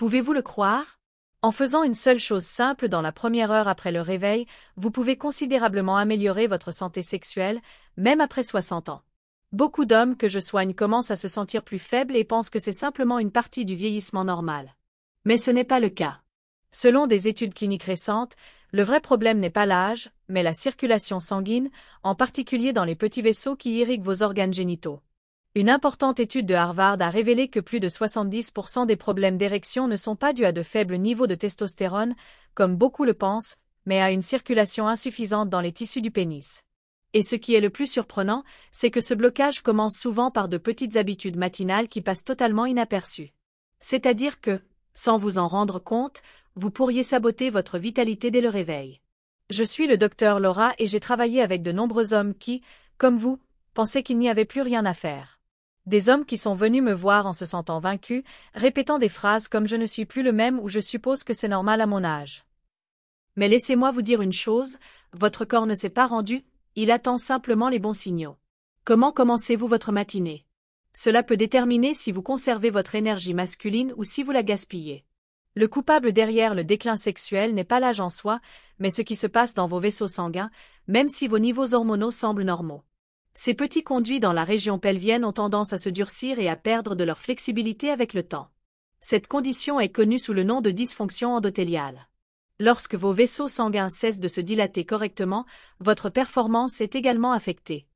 Pouvez-vous le croire? En faisant une seule chose simple dans la première heure après le réveil, vous pouvez considérablement améliorer votre santé sexuelle, même après 60 ans. Beaucoup d'hommes que je soigne commencent à se sentir plus faibles et pensent que c'est simplement une partie du vieillissement normal. Mais ce n'est pas le cas. Selon des études cliniques récentes, le vrai problème n'est pas l'âge, mais la circulation sanguine, en particulier dans les petits vaisseaux qui irriguent vos organes génitaux. Une importante étude de Harvard a révélé que plus de 70% des problèmes d'érection ne sont pas dus à de faibles niveaux de testostérone, comme beaucoup le pensent, mais à une circulation insuffisante dans les tissus du pénis. Et ce qui est le plus surprenant, c'est que ce blocage commence souvent par de petites habitudes matinales qui passent totalement inaperçues. C'est-à-dire que, sans vous en rendre compte, vous pourriez saboter votre vitalité dès le réveil. Je suis le docteur Laura et j'ai travaillé avec de nombreux hommes qui, comme vous, pensaient qu'il n'y avait plus rien à faire. Des hommes qui sont venus me voir en se sentant vaincus, répétant des phrases comme « je ne suis plus le même » ou « je suppose que c'est normal à mon âge ». Mais laissez-moi vous dire une chose, votre corps ne s'est pas rendu, il attend simplement les bons signaux. Comment commencez-vous votre matinée? Cela peut déterminer si vous conservez votre énergie masculine ou si vous la gaspillez. Le coupable derrière le déclin sexuel n'est pas l'âge en soi, mais ce qui se passe dans vos vaisseaux sanguins, même si vos niveaux hormonaux semblent normaux. Ces petits conduits dans la région pelvienne ont tendance à se durcir et à perdre de leur flexibilité avec le temps. Cette condition est connue sous le nom de dysfonction endothéliale. Lorsque vos vaisseaux sanguins cessent de se dilater correctement, votre performance est également affectée.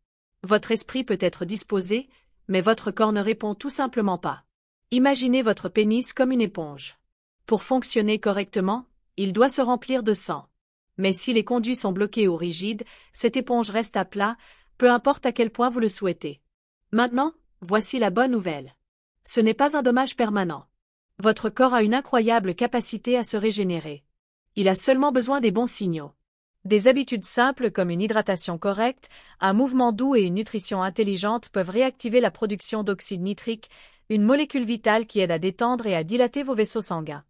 Votre esprit peut être disposé, mais votre corps ne répond tout simplement pas. Imaginez votre pénis comme une éponge. Pour fonctionner correctement, il doit se remplir de sang. Mais si les conduits sont bloqués ou rigides, cette éponge reste à plat, peu importe à quel point vous le souhaitez. Maintenant, voici la bonne nouvelle. Ce n'est pas un dommage permanent. Votre corps a une incroyable capacité à se régénérer. Il a seulement besoin des bons signaux. Des habitudes simples comme une hydratation correcte, un mouvement doux et une nutrition intelligente peuvent réactiver la production d'oxyde nitrique, une molécule vitale qui aide à détendre et à dilater vos vaisseaux sanguins.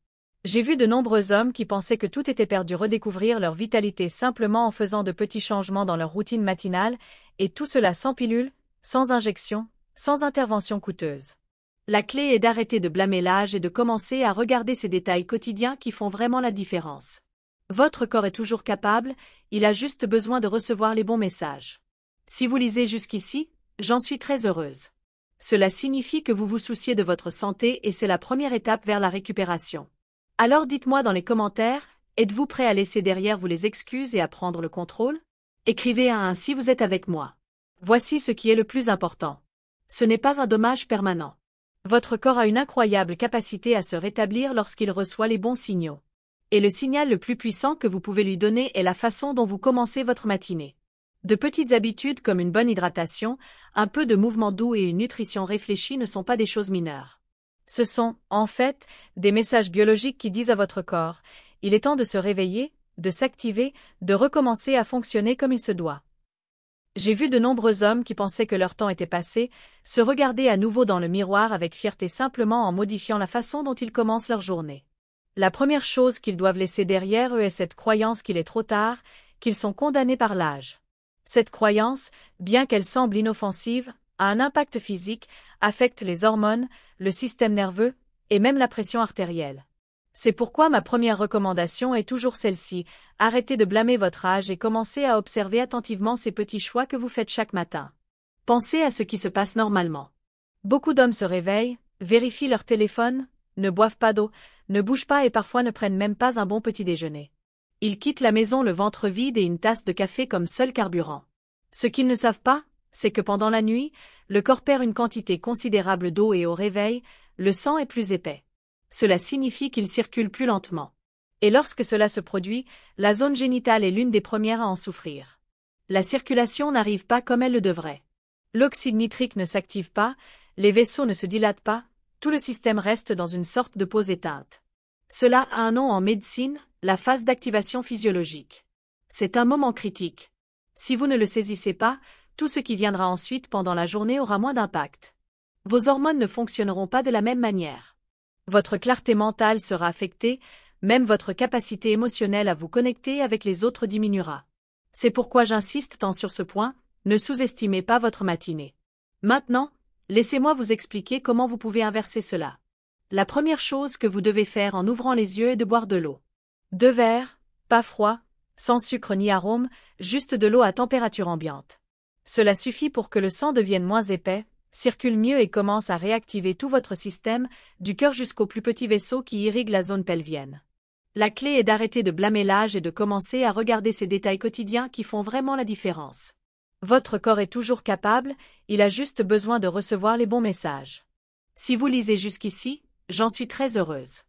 J'ai vu de nombreux hommes qui pensaient que tout était perdu redécouvrir leur vitalité simplement en faisant de petits changements dans leur routine matinale, et tout cela sans pilule, sans injection, sans intervention coûteuse. La clé est d'arrêter de blâmer l'âge et de commencer à regarder ces détails quotidiens qui font vraiment la différence. Votre corps est toujours capable, il a juste besoin de recevoir les bons messages. Si vous lisez jusqu'ici, j'en suis très heureuse. Cela signifie que vous vous souciez de votre santé et c'est la première étape vers la récupération. Alors dites-moi dans les commentaires, êtes-vous prêt à laisser derrière vous les excuses et à prendre le contrôle? Écrivez un si vous êtes avec moi. Voici ce qui est le plus important. Ce n'est pas un dommage permanent. Votre corps a une incroyable capacité à se rétablir lorsqu'il reçoit les bons signaux. Et le signal le plus puissant que vous pouvez lui donner est la façon dont vous commencez votre matinée. De petites habitudes comme une bonne hydratation, un peu de mouvement doux et une nutrition réfléchie ne sont pas des choses mineures. Ce sont, en fait, des messages biologiques qui disent à votre corps « il est temps de se réveiller, de s'activer, de recommencer à fonctionner comme il se doit ». J'ai vu de nombreux hommes qui pensaient que leur temps était passé, se regarder à nouveau dans le miroir avec fierté simplement en modifiant la façon dont ils commencent leur journée. La première chose qu'ils doivent laisser derrière eux est cette croyance qu'il est trop tard, qu'ils sont condamnés par l'âge. Cette croyance, bien qu'elle semble inoffensive, a un impact physique, affecte les hormones, le système nerveux, et même la pression artérielle. C'est pourquoi ma première recommandation est toujours celle-ci, arrêtez de blâmer votre âge et commencez à observer attentivement ces petits choix que vous faites chaque matin. Pensez à ce qui se passe normalement. Beaucoup d'hommes se réveillent, vérifient leur téléphone, ne boivent pas d'eau, ne bougent pas et parfois ne prennent même pas un bon petit déjeuner. Ils quittent la maison le ventre vide et une tasse de café comme seul carburant. Ce qu'ils ne savent pas, c'est que pendant la nuit, le corps perd une quantité considérable d'eau et au réveil, le sang est plus épais. Cela signifie qu'il circule plus lentement. Et lorsque cela se produit, la zone génitale est l'une des premières à en souffrir. La circulation n'arrive pas comme elle le devrait. L'oxyde nitrique ne s'active pas, les vaisseaux ne se dilatent pas, tout le système reste dans une sorte de pause éteinte. Cela a un nom en médecine, la phase d'activation physiologique. C'est un moment critique. Si vous ne le saisissez pas, tout ce qui viendra ensuite pendant la journée aura moins d'impact. Vos hormones ne fonctionneront pas de la même manière. Votre clarté mentale sera affectée, même votre capacité émotionnelle à vous connecter avec les autres diminuera. C'est pourquoi j'insiste tant sur ce point, ne sous-estimez pas votre matinée. Maintenant, laissez-moi vous expliquer comment vous pouvez inverser cela. La première chose que vous devez faire en ouvrant les yeux est de boire de l'eau. 2 verres, pas froid, sans sucre ni arôme, juste de l'eau à température ambiante. Cela suffit pour que le sang devienne moins épais, circule mieux et commence à réactiver tout votre système, du cœur jusqu'au plus petit vaisseau qui irrigue la zone pelvienne. La clé est d'arrêter de blâmer l'âge et de commencer à regarder ces détails quotidiens qui font vraiment la différence. Votre corps est toujours capable, il a juste besoin de recevoir les bons messages. Si vous lisez jusqu'ici, j'en suis très heureuse.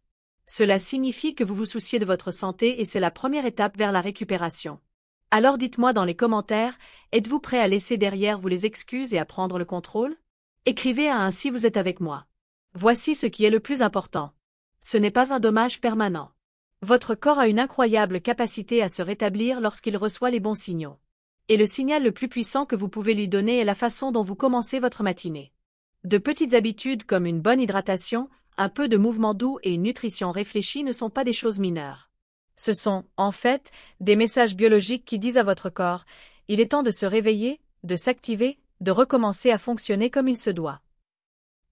Cela signifie que vous vous souciez de votre santé et c'est la première étape vers la récupération. Alors dites-moi dans les commentaires, êtes-vous prêt à laisser derrière vous les excuses et à prendre le contrôle? Écrivez à un si vous êtes avec moi. Voici ce qui est le plus important. Ce n'est pas un dommage permanent. Votre corps a une incroyable capacité à se rétablir lorsqu'il reçoit les bons signaux. Et le signal le plus puissant que vous pouvez lui donner est la façon dont vous commencez votre matinée. De petites habitudes comme une bonne hydratation, un peu de mouvement doux et une nutrition réfléchie ne sont pas des choses mineures. Ce sont, en fait, des messages biologiques qui disent à votre corps « Il est temps de se réveiller, de s'activer, de recommencer à fonctionner comme il se doit ».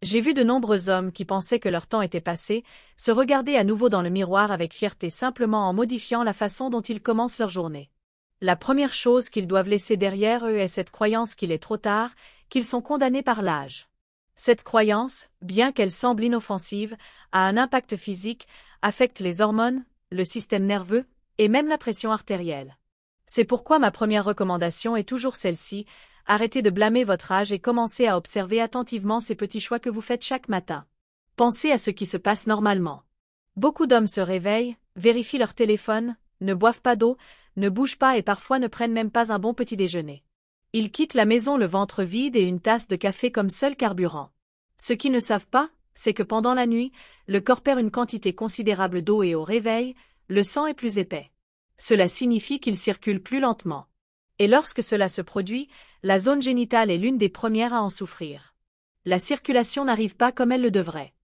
J'ai vu de nombreux hommes qui pensaient que leur temps était passé, se regarder à nouveau dans le miroir avec fierté simplement en modifiant la façon dont ils commencent leur journée. La première chose qu'ils doivent laisser derrière eux est cette croyance qu'il est trop tard, qu'ils sont condamnés par l'âge. Cette croyance, bien qu'elle semble inoffensive, a un impact physique, affecte les hormones, le système nerveux, et même la pression artérielle. C'est pourquoi ma première recommandation est toujours celle-ci, arrêtez de blâmer votre âge et commencez à observer attentivement ces petits choix que vous faites chaque matin. Pensez à ce qui se passe normalement. Beaucoup d'hommes se réveillent, vérifient leur téléphone, ne boivent pas d'eau, ne bougent pas et parfois ne prennent même pas un bon petit déjeuner. Ils quittent la maison le ventre vide et une tasse de café comme seul carburant. Ce qu'ils ne savent pas, c'est que pendant la nuit, le corps perd une quantité considérable d'eau et au réveil, le sang est plus épais. Cela signifie qu'il circule plus lentement. Et lorsque cela se produit, la zone génitale est l'une des premières à en souffrir. La circulation n'arrive pas comme elle le devrait.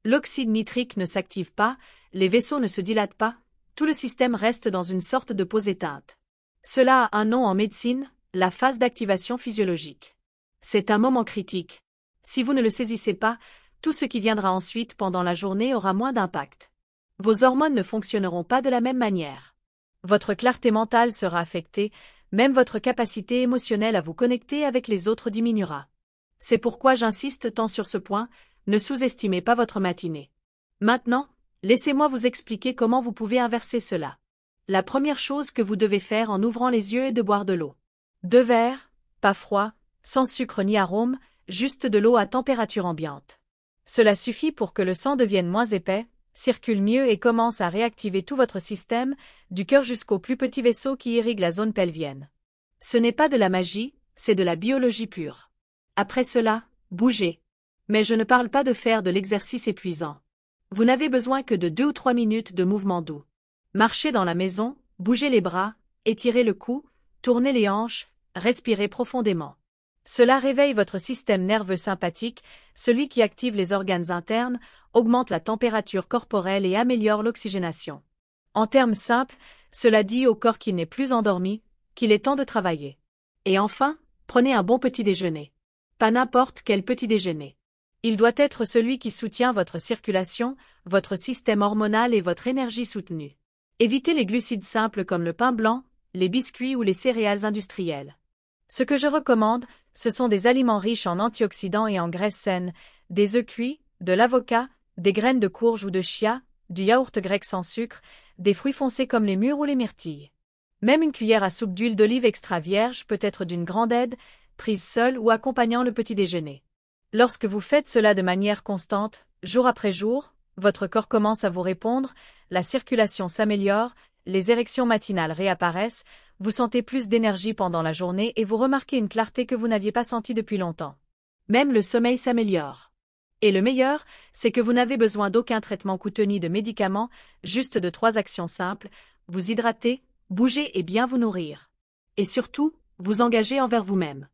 L'oxyde nitrique ne s'active pas, les vaisseaux ne se dilatent pas, tout le système reste dans une sorte de pause éteinte. Cela a un nom en médecine, la phase d'activation physiologique. C'est un moment critique. Si vous ne le saisissez pas, tout ce qui viendra ensuite pendant la journée aura moins d'impact. Vos hormones ne fonctionneront pas de la même manière. Votre clarté mentale sera affectée, même votre capacité émotionnelle à vous connecter avec les autres diminuera. C'est pourquoi j'insiste tant sur ce point, ne sous-estimez pas votre matinée. Maintenant, laissez-moi vous expliquer comment vous pouvez inverser cela. La première chose que vous devez faire en ouvrant les yeux est de boire de l'eau. 2 verres, pas froid, sans sucre ni arôme, juste de l'eau à température ambiante. Cela suffit pour que le sang devienne moins épais, circule mieux et commence à réactiver tout votre système, du cœur jusqu'au plus petit vaisseau qui irrigue la zone pelvienne. Ce n'est pas de la magie, c'est de la biologie pure. Après cela, bougez. Mais je ne parle pas de faire de l'exercice épuisant. Vous n'avez besoin que de 2 ou 3 minutes de mouvement doux. Marchez dans la maison, bougez les bras, étirez le cou, tournez les hanches, respirez profondément. Cela réveille votre système nerveux sympathique, celui qui active les organes internes, augmente la température corporelle et améliore l'oxygénation. En termes simples, cela dit au corps qu'il n'est plus endormi, qu'il est temps de travailler. Et enfin, prenez un bon petit déjeuner. Pas n'importe quel petit déjeuner. Il doit être celui qui soutient votre circulation, votre système hormonal et votre énergie soutenue. Évitez les glucides simples comme le pain blanc, les biscuits ou les céréales industrielles. Ce que je recommande, ce sont des aliments riches en antioxydants et en graisses saines, des œufs cuits, de l'avocat, des graines de courge ou de chia, du yaourt grec sans sucre, des fruits foncés comme les mûres ou les myrtilles. Même une cuillère à soupe d'huile d'olive extra vierge peut être d'une grande aide, prise seule ou accompagnant le petit déjeuner. Lorsque vous faites cela de manière constante, jour après jour, votre corps commence à vous répondre, la circulation s'améliore, les érections matinales réapparaissent, vous sentez plus d'énergie pendant la journée et vous remarquez une clarté que vous n'aviez pas sentie depuis longtemps. Même le sommeil s'améliore. Et le meilleur, c'est que vous n'avez besoin d'aucun traitement coûteux ni de médicaments, juste de 3 actions simples, vous hydrater, bouger et bien vous nourrir. Et surtout, vous engager envers vous-même.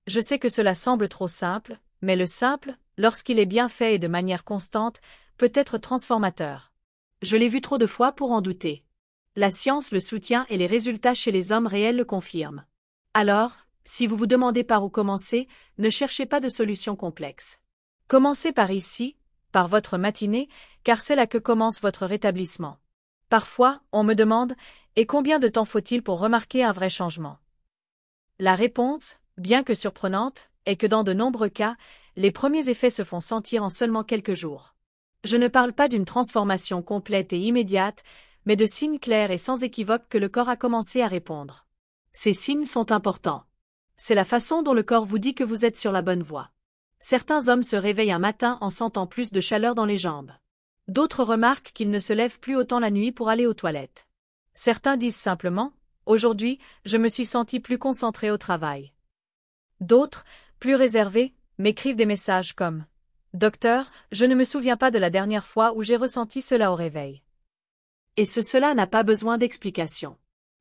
Je sais que cela semble trop simple, mais le simple, lorsqu'il est bien fait et de manière constante, peut être transformateur. Je l'ai vu trop de fois pour en douter. La science le soutient et les résultats chez les hommes réels le confirment. Alors, si vous vous demandez par où commencer, ne cherchez pas de solution complexe. Commencez par ici, par votre matinée, car c'est là que commence votre rétablissement. Parfois, on me demande, et combien de temps faut-il pour remarquer un vrai changement? La réponse, bien que surprenante, est que dans de nombreux cas, les premiers effets se font sentir en seulement quelques jours. Je ne parle pas d'une transformation complète et immédiate, mais de signes clairs et sans équivoque que le corps a commencé à répondre. Ces signes sont importants. C'est la façon dont le corps vous dit que vous êtes sur la bonne voie. Certains hommes se réveillent un matin en sentant plus de chaleur dans les jambes. D'autres remarquent qu'ils ne se lèvent plus autant la nuit pour aller aux toilettes. Certains disent simplement « Aujourd'hui, je me suis senti plus concentré au travail ». D'autres, plus réservés, m'écrivent des messages comme « Docteur, je ne me souviens pas de la dernière fois où j'ai ressenti cela au réveil ». Et cela n'a pas besoin d'explication.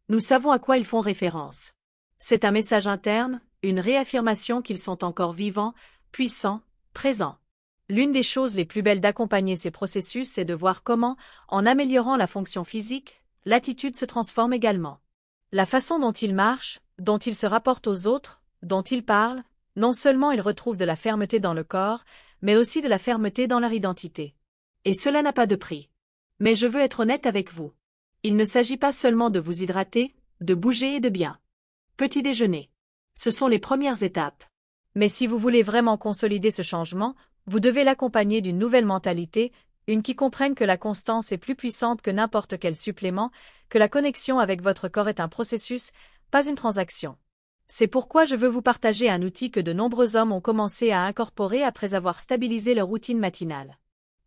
Nous savons à quoi ils font référence. C'est un message interne, une réaffirmation qu'ils sont encore vivants, puissants, présents. L'une des choses les plus belles d'accompagner ces processus, c'est de voir comment, en améliorant la fonction physique, l'attitude se transforme également. La façon dont ils marchent, dont ils se rapportent aux autres, dont ils parlent, non seulement ils retrouvent de la fermeté dans le corps, mais aussi de la fermeté dans leur identité. Et cela n'a pas de prix. Mais je veux être honnête avec vous. Il ne s'agit pas seulement de vous hydrater, de bouger et de bien. Petit déjeuner. Ce sont les premières étapes. Mais si vous voulez vraiment consolider ce changement, vous devez l'accompagner d'une nouvelle mentalité, une qui comprenne que la constance est plus puissante que n'importe quel supplément, que la connexion avec votre corps est un processus, pas une transaction. C'est pourquoi je veux vous partager un outil que de nombreux hommes ont commencé à incorporer après avoir stabilisé leur routine matinale.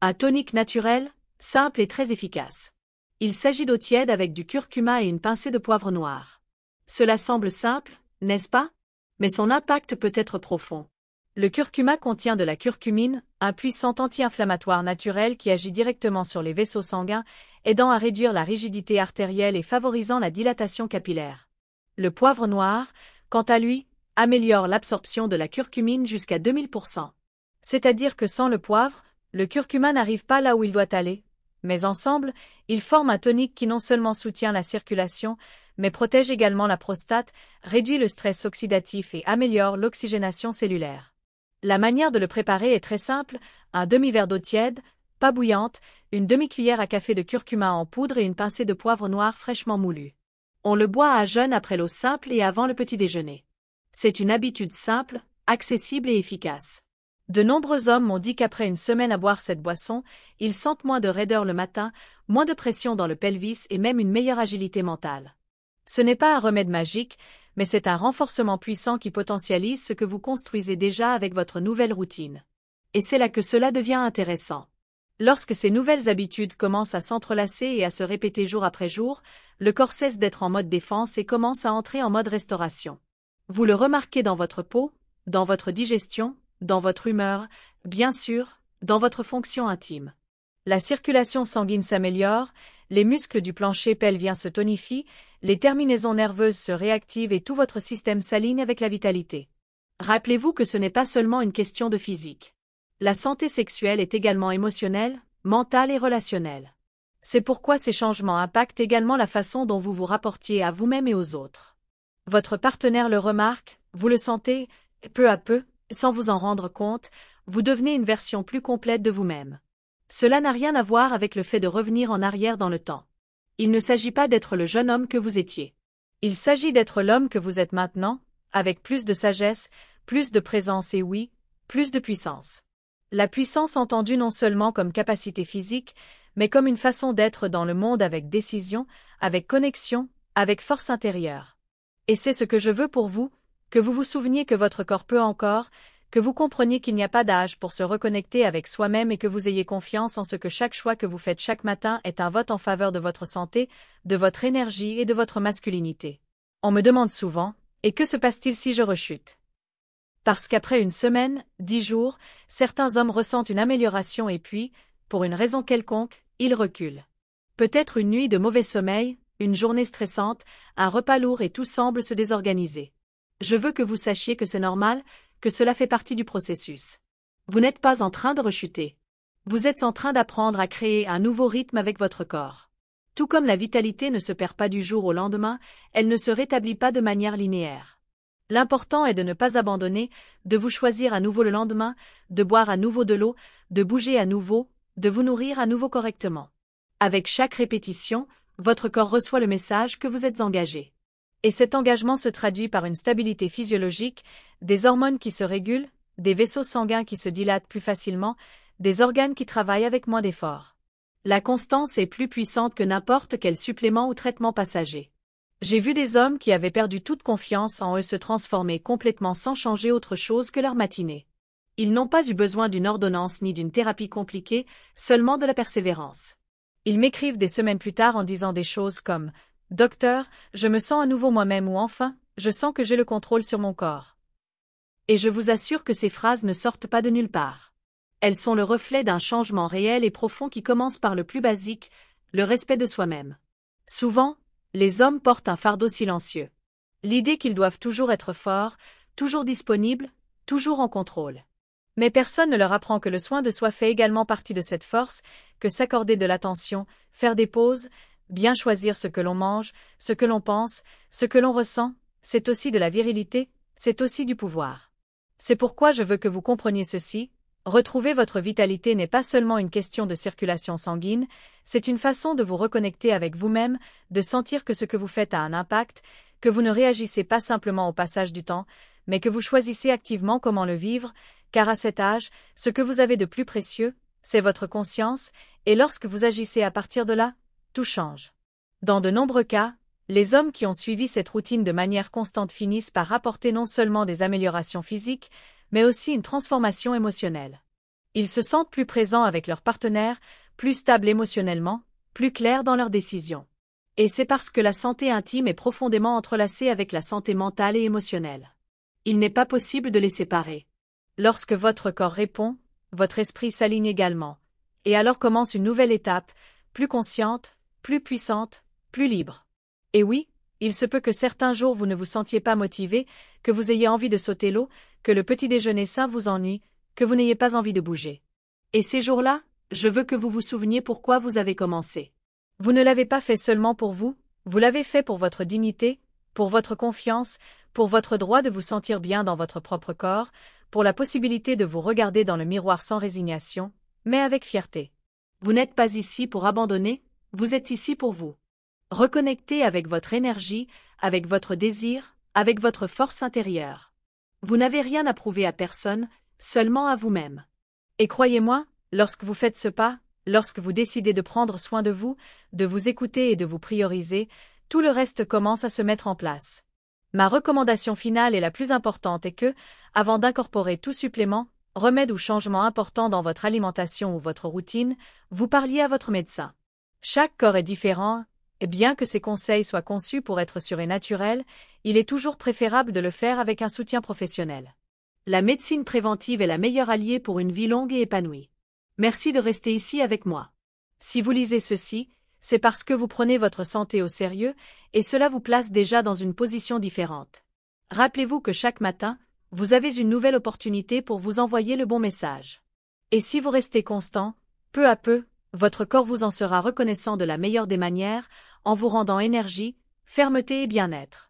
Un tonique naturel, simple et très efficace. Il s'agit d'eau tiède avec du curcuma et une pincée de poivre noir. Cela semble simple, n'est-ce pas? Mais son impact peut être profond. Le curcuma contient de la curcumine, un puissant anti-inflammatoire naturel qui agit directement sur les vaisseaux sanguins, aidant à réduire la rigidité artérielle et favorisant la dilatation capillaire. Le poivre noir, quant à lui, améliore l'absorption de la curcumine jusqu'à 2000%. C'est-à-dire que sans le poivre, le curcuma n'arrive pas là où il doit aller, mais ensemble, ils forment un tonique qui non seulement soutient la circulation, mais protège également la prostate, réduit le stress oxydatif et améliore l'oxygénation cellulaire. La manière de le préparer est très simple, un demi-verre d'eau tiède, pas bouillante, une demi-cuillère à café de curcuma en poudre et une pincée de poivre noir fraîchement moulu. On le boit à jeun après l'eau simple et avant le petit déjeuner. C'est une habitude simple, accessible et efficace. De nombreux hommes m'ont dit qu'après une semaine à boire cette boisson, ils sentent moins de raideur le matin, moins de pression dans le pelvis et même une meilleure agilité mentale. Ce n'est pas un remède magique, mais c'est un renforcement puissant qui potentialise ce que vous construisez déjà avec votre nouvelle routine. Et c'est là que cela devient intéressant. Lorsque ces nouvelles habitudes commencent à s'entrelacer et à se répéter jour après jour, le corps cesse d'être en mode défense et commence à entrer en mode restauration. Vous le remarquez dans votre peau, dans votre digestion, dans votre humeur, bien sûr, dans votre fonction intime. La circulation sanguine s'améliore, les muscles du plancher pelvien se tonifient, les terminaisons nerveuses se réactivent et tout votre système s'aligne avec la vitalité. Rappelez-vous que ce n'est pas seulement une question de physique. La santé sexuelle est également émotionnelle, mentale et relationnelle. C'est pourquoi ces changements impactent également la façon dont vous vous rapportiez à vous-même et aux autres. Votre partenaire le remarque, vous le sentez, peu à peu, sans vous en rendre compte, vous devenez une version plus complète de vous-même. Cela n'a rien à voir avec le fait de revenir en arrière dans le temps. Il ne s'agit pas d'être le jeune homme que vous étiez. Il s'agit d'être l'homme que vous êtes maintenant, avec plus de sagesse, plus de présence et oui, plus de puissance. La puissance entendue non seulement comme capacité physique, mais comme une façon d'être dans le monde avec décision, avec connexion, avec force intérieure. Et c'est ce que je veux pour vous, que vous vous souveniez que votre corps peut encore, que vous compreniez qu'il n'y a pas d'âge pour se reconnecter avec soi-même et que vous ayez confiance en ce que chaque choix que vous faites chaque matin est un vote en faveur de votre santé, de votre énergie et de votre masculinité. On me demande souvent, et que se passe-t-il si je rechute? Parce qu'après une semaine, 10 jours, certains hommes ressentent une amélioration et puis, pour une raison quelconque, ils reculent. Peut-être une nuit de mauvais sommeil, une journée stressante, un repas lourd et tout semble se désorganiser. Je veux que vous sachiez que c'est normal, que cela fait partie du processus. Vous n'êtes pas en train de rechuter. Vous êtes en train d'apprendre à créer un nouveau rythme avec votre corps. Tout comme la vitalité ne se perd pas du jour au lendemain, elle ne se rétablit pas de manière linéaire. L'important est de ne pas abandonner, de vous choisir à nouveau le lendemain, de boire à nouveau de l'eau, de bouger à nouveau, de vous nourrir à nouveau correctement. Avec chaque répétition, votre corps reçoit le message que vous êtes engagé. Et cet engagement se traduit par une stabilité physiologique, des hormones qui se régulent, des vaisseaux sanguins qui se dilatent plus facilement, des organes qui travaillent avec moins d'efforts. La constance est plus puissante que n'importe quel supplément ou traitement passager. J'ai vu des hommes qui avaient perdu toute confiance en eux se transformer complètement sans changer autre chose que leur matinée. Ils n'ont pas eu besoin d'une ordonnance ni d'une thérapie compliquée, seulement de la persévérance. Ils m'écrivent des semaines plus tard en disant des choses comme « Docteur, je me sens à nouveau moi-même » ou enfin « Je sens que j'ai le contrôle sur mon corps ». Et je vous assure que ces phrases ne sortent pas de nulle part. Elles sont le reflet d'un changement réel et profond qui commence par le plus basique, le respect de soi-même. Souvent, les hommes portent un fardeau silencieux. L'idée qu'ils doivent toujours être forts, toujours disponibles, toujours en contrôle. Mais personne ne leur apprend que le soin de soi fait également partie de cette force, que s'accorder de l'attention, faire des pauses, bien choisir ce que l'on mange, ce que l'on pense, ce que l'on ressent, c'est aussi de la virilité, c'est aussi du pouvoir. C'est pourquoi je veux que vous compreniez ceci. Retrouver votre vitalité n'est pas seulement une question de circulation sanguine, c'est une façon de vous reconnecter avec vous-même, de sentir que ce que vous faites a un impact, que vous ne réagissez pas simplement au passage du temps, mais que vous choisissez activement comment le vivre, car à cet âge, ce que vous avez de plus précieux, c'est votre conscience, et lorsque vous agissez à partir de là, tout change. Dans de nombreux cas, les hommes qui ont suivi cette routine de manière constante finissent par rapporter non seulement des améliorations physiques, mais aussi une transformation émotionnelle. Ils se sentent plus présents avec leur partenaire, plus stables émotionnellement, plus clairs dans leurs décisions. Et c'est parce que la santé intime est profondément entrelacée avec la santé mentale et émotionnelle. Il n'est pas possible de les séparer. Lorsque votre corps répond, votre esprit s'aligne également. Et alors commence une nouvelle étape, plus consciente, plus puissante, plus libre. Et oui, il se peut que certains jours vous ne vous sentiez pas motivé, que vous ayez envie de sauter l'eau, que le petit déjeuner sain vous ennuie, que vous n'ayez pas envie de bouger. Et ces jours-là, je veux que vous vous souveniez pourquoi vous avez commencé. Vous ne l'avez pas fait seulement pour vous, vous l'avez fait pour votre dignité, pour votre confiance, pour votre droit de vous sentir bien dans votre propre corps, pour la possibilité de vous regarder dans le miroir sans résignation, mais avec fierté. Vous n'êtes pas ici pour abandonner, vous êtes ici pour vous. Reconnectez avec votre énergie, avec votre désir, avec votre force intérieure. Vous n'avez rien à prouver à personne, seulement à vous-même. Et croyez-moi, lorsque vous faites ce pas, lorsque vous décidez de prendre soin de vous écouter et de vous prioriser, tout le reste commence à se mettre en place. Ma recommandation finale et la plus importante est que, avant d'incorporer tout supplément, remède ou changement important dans votre alimentation ou votre routine, vous parliez à votre médecin. Chaque corps est différent, et bien que ces conseils soient conçus pour être sûrs et naturels, il est toujours préférable de le faire avec un soutien professionnel. La médecine préventive est la meilleure alliée pour une vie longue et épanouie. Merci de rester ici avec moi. Si vous lisez ceci, c'est parce que vous prenez votre santé au sérieux, et cela vous place déjà dans une position différente. Rappelez-vous que chaque matin, vous avez une nouvelle opportunité pour vous envoyer le bon message. Et si vous restez constant, peu à peu, votre corps vous en sera reconnaissant de la meilleure des manières, en vous rendant énergie, fermeté et bien-être.